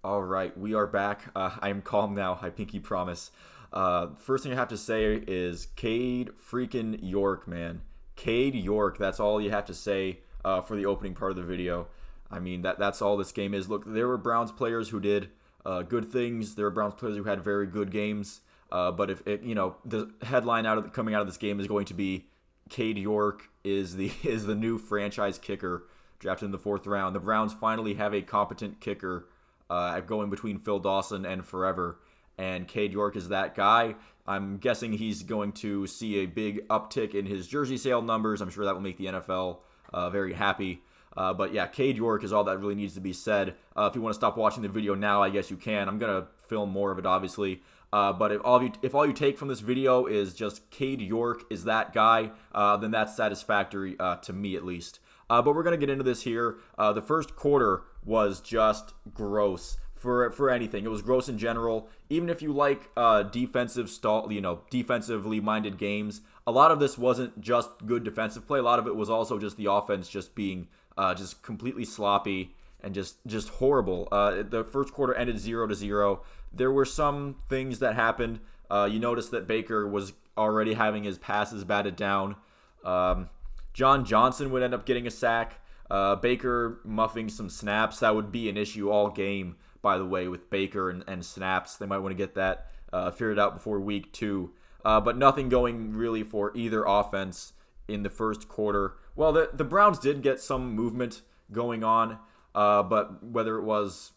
All right, we are back. I am calm now. I pinky promise. First thing I have to say is Cade freaking York, man. Cade York. That's all you have to say for the opening part of the video. I mean, that's all this game is. Look, there were Browns players who did good things. There were Browns players who had very good games. But if it, the headline coming out of this game is going to be Cade York is the is the new franchise kicker drafted in the fourth round. The Browns finally have a competent kicker going between Phil Dawson and forever. And Cade York is that guy. I'm guessing he's going to see a big uptick in his jersey sale numbers. I'm sure that will make the NFL very happy. But yeah, Cade York is all that really needs to be said. If you want to stop watching the video now, I guess you can. I'm going to film more of it, obviously. But if all you take from this video is just Cade York is that guy, then that's satisfactory to me at least. But we're going to get into this here. The first quarter was just gross for anything. It was gross in general. Even if you like defensively minded games, a lot of this wasn't just good defensive play. A lot of it was also just the offense just being just completely sloppy and just horrible. The first quarter ended 0-0. There were some things that happened. You noticed that Baker was already having his passes batted down. John Johnson would end up getting a sack. Baker muffing some snaps. That would be an issue all game, by the way, with Baker and snaps. They might want to get that figured out before week 2. But nothing going really for either offense in the first quarter. Well, the Browns did get some movement going on, but whether it was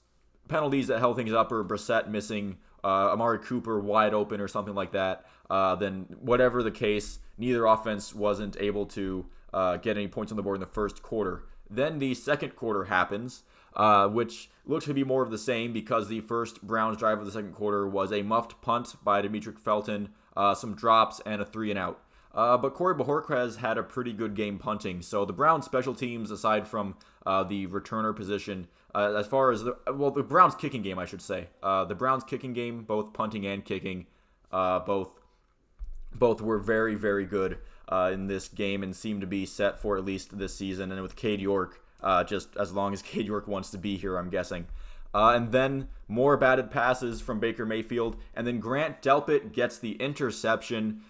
penalties that held things up or Brissett missing Amari Cooper wide open or something like that, then whatever the case, neither offense wasn't able to get any points on the board in the first quarter. Then the second quarter happens, which looks to be more of the same because the first Browns drive of the second quarter was a muffed punt by Demetric Felton, some drops, and a 3-and-out. But Corey Bojorquez had a pretty good game punting. So the Browns special teams, aside from the returner position, as far as the Browns kicking game, I should say. The Browns kicking game, both punting and kicking, both were very, very good in this game and seem to be set for at least this season. And with Cade York, just as long as Cade York wants to be here, I'm guessing. And then more batted passes from Baker Mayfield. And then Grant Delpit gets the interception.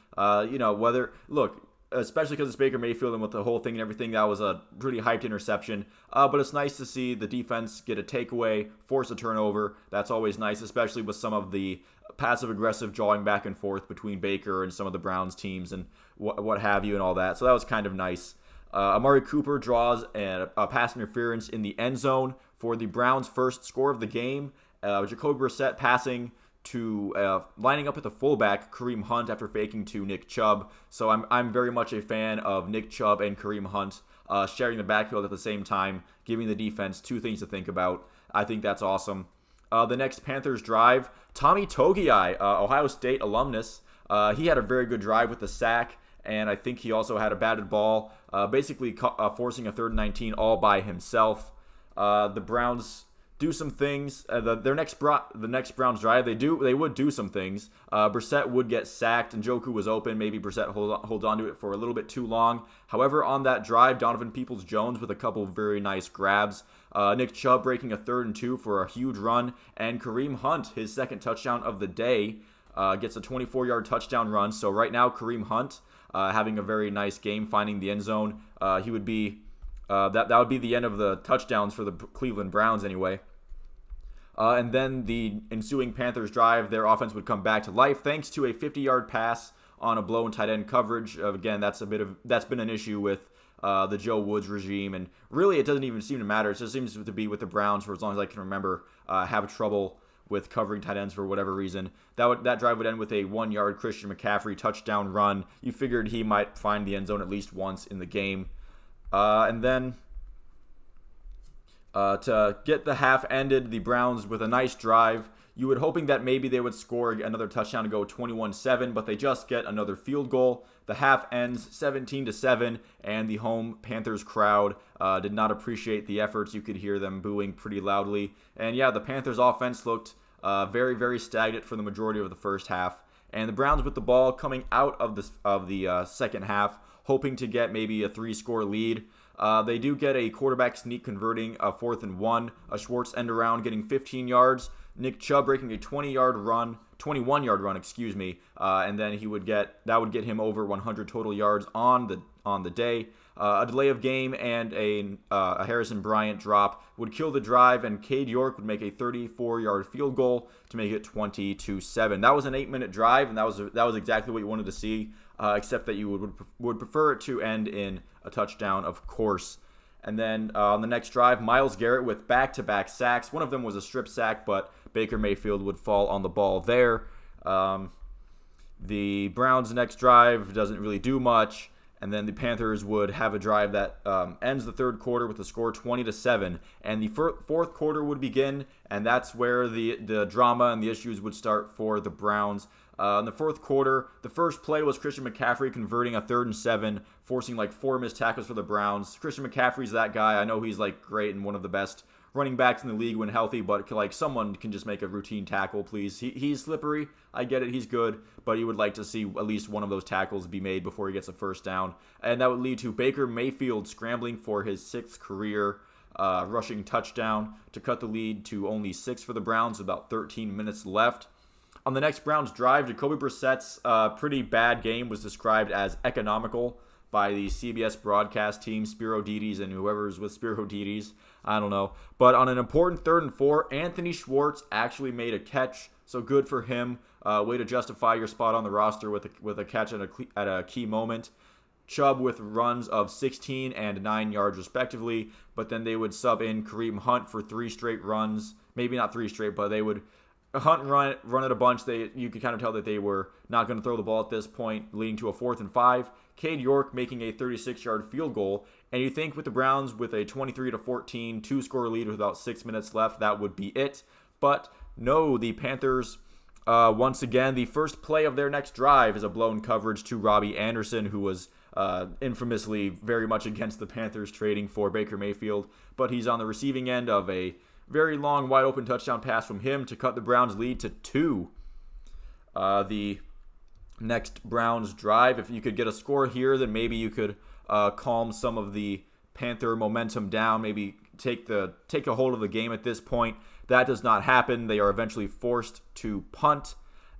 Especially because it's Baker Mayfield and with the whole thing and everything, that was a pretty hyped interception. But it's nice to see the defense get a takeaway, force a turnover. That's always nice, especially with some of the passive-aggressive jawing back and forth between Baker and some of the Browns teams and what have you and all that. So that was kind of nice. Amari Cooper draws a pass interference in the end zone for the Browns' first score of the game. Jacoby Brissett passing to lining up at the fullback, Kareem Hunt, after faking to Nick Chubb. So I'm very much a fan of Nick Chubb and Kareem Hunt sharing the backfield at the same time, giving the defense two things to think about. I think that's awesome. The next Panthers drive, Tommy Togiai, Ohio State alumnus, he had a very good drive with the sack, and I think he also had a batted ball, basically forcing a 3rd and 19 all by himself. The Browns do some things. The next Browns drive, they would do some things. Brissett would get sacked, and Njoku was open. Maybe Brissett hold on to it for a little bit too long. However, on that drive, Donovan Peoples-Jones with a couple of very nice grabs. Nick Chubb breaking a 3rd and 2 for a huge run, and Kareem Hunt, his second touchdown of the day, gets a 24-yard touchdown run. So right now, Kareem Hunt having a very nice game, finding the end zone. He would be that would be the end of the touchdowns for the Cleveland Browns anyway. And then the ensuing Panthers drive, their offense would come back to life thanks to a 50-yard pass on a blown tight end coverage. Again, that's been an issue with the Joe Woods regime, and really it doesn't even seem to matter. It just seems to be with the Browns for as long as I can remember, have trouble with covering tight ends for whatever reason. That drive would end with a 1-yard Christian McCaffrey touchdown run. You figured he might find the end zone at least once in the game. And then to get the half ended, the Browns with a nice drive. You were hoping that maybe they would score another touchdown to go 21-7, but they just get another field goal. The half ends 17-7, and the home Panthers crowd did not appreciate the efforts. You could hear them booing pretty loudly. And yeah, the Panthers offense looked very, very stagnant for the majority of the first half. And the Browns with the ball coming out of the second half, hoping to get maybe a 3-score lead. They do get a quarterback sneak converting a 4th and 1, a Schwartz end around getting 15 yards, Nick Chubb breaking a 21-yard run, and then that would get him over 100 total yards on the day. A delay of game and a Harrison Bryant drop would kill the drive, and Cade York would make a 34-yard field goal to make it 20-7. That was an 8-minute drive, and that was exactly what you wanted to see, except that you would prefer it to end in a touchdown, of course. And then on the next drive, Myles Garrett with back-to-back sacks. One of them was a strip sack, but Baker Mayfield would fall on the ball there. The Browns' next drive doesn't really do much. And then the Panthers would have a drive that ends the third quarter with the score 20-7. And the fourth quarter would begin, and that's where the drama and the issues would start for the Browns. In the fourth quarter, the first play was Christian McCaffrey converting a 3rd and 7, forcing like 4 missed tackles for the Browns. Christian McCaffrey's that guy. I know he's like great and one of the best running backs in the league when healthy, but like someone can just make a routine tackle, please. He's slippery. I get it. He's good, but you would like to see at least one of those tackles be made before he gets a first down. And that would lead to Baker Mayfield scrambling for his 6th career rushing touchdown to cut the lead to only 6 for the Browns with about 13 minutes left. On the next Browns drive, Jacoby Brissett's pretty bad game was described as economical by the CBS broadcast team, Spiro Dides, and whoever's with Spiro Dides. I don't know. But on an important 3rd and 4, Anthony Schwartz actually made a catch, so good for him. Way to justify your spot on the roster with a catch at a key moment. Chubb with runs of 16 and 9 yards respectively, but then they would sub in Kareem Hunt for 3 straight runs. Maybe not 3 straight, but they would Hunt run it a bunch. You could kind of tell that they were not going to throw the ball at this point, leading to a 4th and 5. Cade York making a 36-yard field goal. And you think with the Browns with a 23-14 2-score lead with about 6 minutes left, that would be it. But no, the Panthers, once again, the first play of their next drive is a blown coverage to Robbie Anderson, who was infamously very much against the Panthers trading for Baker Mayfield. But he's on the receiving end of a very long, wide-open touchdown pass from him to cut the Browns' lead to 2. The next Browns drive, if you could get a score here, then maybe you could calm some of the Panther momentum down, maybe take a hold of the game at this point. That does not happen. They are eventually forced to punt.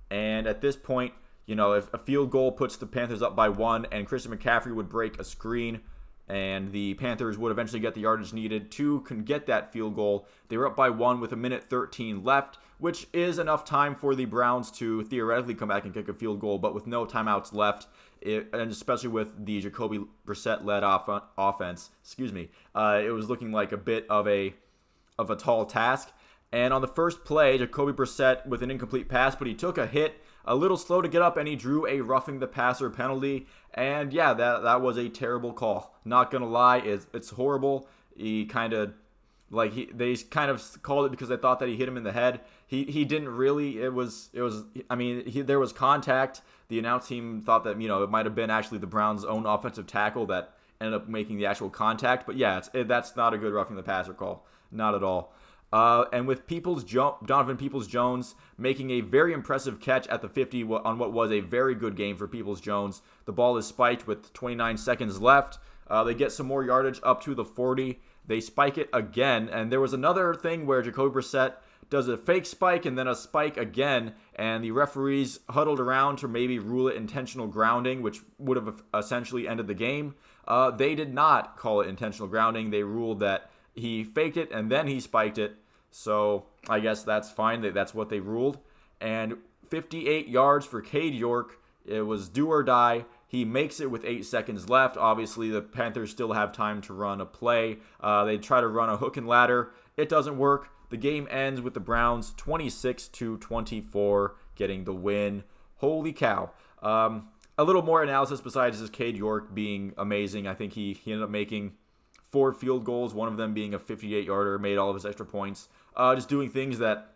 And at this point, if a field goal puts the Panthers up by 1 and Christian McCaffrey would break a screen, and the Panthers would eventually get the yardage needed to get that field goal. They were up by 1 with 1:13 left, which is enough time for the Browns to theoretically come back and kick a field goal, but with no timeouts left, and especially with the Jacoby Brissett-led offense, it was looking like a bit of a tall task. And on the first play, Jacoby Brissett with an incomplete pass, but he took a hit, a little slow to get up, and he drew a roughing the passer penalty. And yeah, that was a terrible call. Not gonna lie, it's horrible. They kind of called it because they thought that he hit him in the head. He didn't really. There was contact. The announce team thought that it might have been actually the Browns' own offensive tackle that ended up making the actual contact. But yeah, that's not a good roughing the passer call. Not at all. And with Donovan Peoples-Jones making a very impressive catch at the 50 on what was a very good game for Peoples-Jones. The ball is spiked with 29 seconds left. They get some more yardage up to the 40. They spike it again. And there was another thing where Jacoby Brissett does a fake spike and then a spike again. And the referees huddled around to maybe rule it intentional grounding, which would have essentially ended the game. They did not call it intentional grounding. They ruled that he faked it and then he spiked it. So I guess that's fine. That's what they ruled. And 58 yards for Cade York. It was do or die. He makes it with 8 seconds left. Obviously, the Panthers still have time to run a play. They try to run a hook and ladder. It doesn't work. The game ends with the Browns 26-24 getting the win. Holy cow. A little more analysis besides his Cade York being amazing. I think he ended up making 4 field goals, one of them being a 58-yarder, made all of his extra points. Just doing things that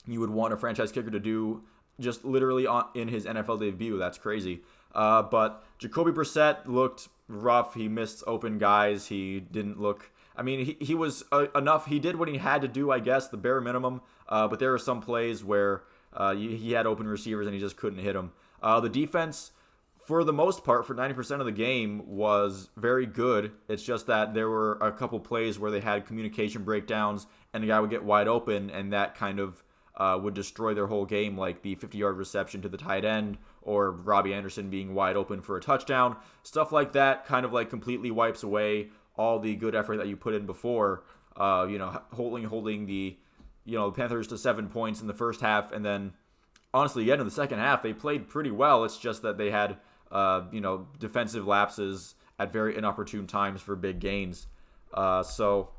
you would want a franchise kicker to do just literally in his NFL debut. That's crazy. But Jacoby Brissett looked rough. He missed open guys. He didn't look... he was enough. He did what he had to do, I guess, the bare minimum. But there are some plays where he had open receivers and he just couldn't hit them. The defense for the most part, for 90% of the game, was very good. It's just that there were a couple plays where they had communication breakdowns and the guy would get wide open, and that kind of would destroy their whole game, like the 50-yard reception to the tight end or Robbie Anderson being wide open for a touchdown. Stuff like that kind of like completely wipes away all the good effort that you put in before, holding the Panthers to 7 points in the first half, and then honestly, again, in the second half, they played pretty well. It's just that they had defensive lapses at very inopportune times for big gains. So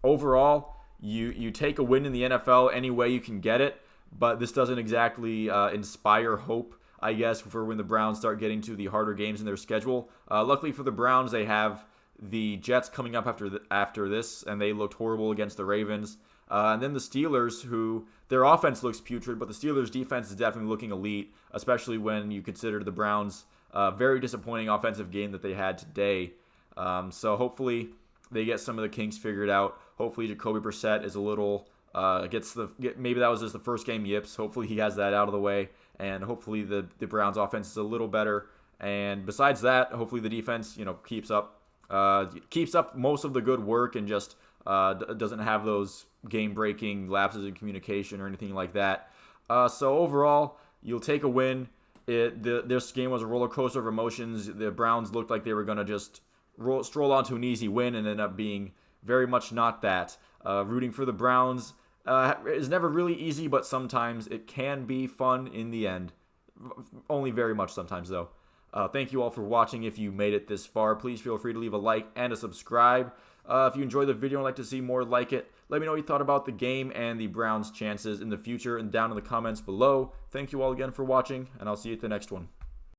overall, you take a win in the NFL any way you can get it, but this doesn't exactly inspire hope, I guess, for when the Browns start getting to the harder games in their schedule. Luckily for the Browns, they have the Jets coming up after this, and they looked horrible against the Ravens. And then the Steelers, who their offense looks putrid, but the Steelers' defense is definitely looking elite, especially when you consider the Browns' very disappointing offensive game that they had today. So hopefully they get some of the kinks figured out. Hopefully Jacoby Brissett is a little maybe that was just the first game yips. Hopefully he has that out of the way, and hopefully the Browns' offense is a little better. And besides that, hopefully the defense keeps up most of the good work and just doesn't have those game-breaking lapses in communication or anything like that. So overall, you'll take a win. This game was a roller coaster of emotions. The Browns looked like they were going to just stroll onto an easy win and end up being very much not that. Rooting for the Browns is never really easy, but sometimes it can be fun in the end. Only very much sometimes, though. Thank you all for watching. If you made it this far, please feel free to leave a like and a subscribe. If you enjoyed the video and like to see more like it, let me know what you thought about the game and the Browns' chances in the future and down in the comments below. Thank you all again for watching, and I'll see you at the next one.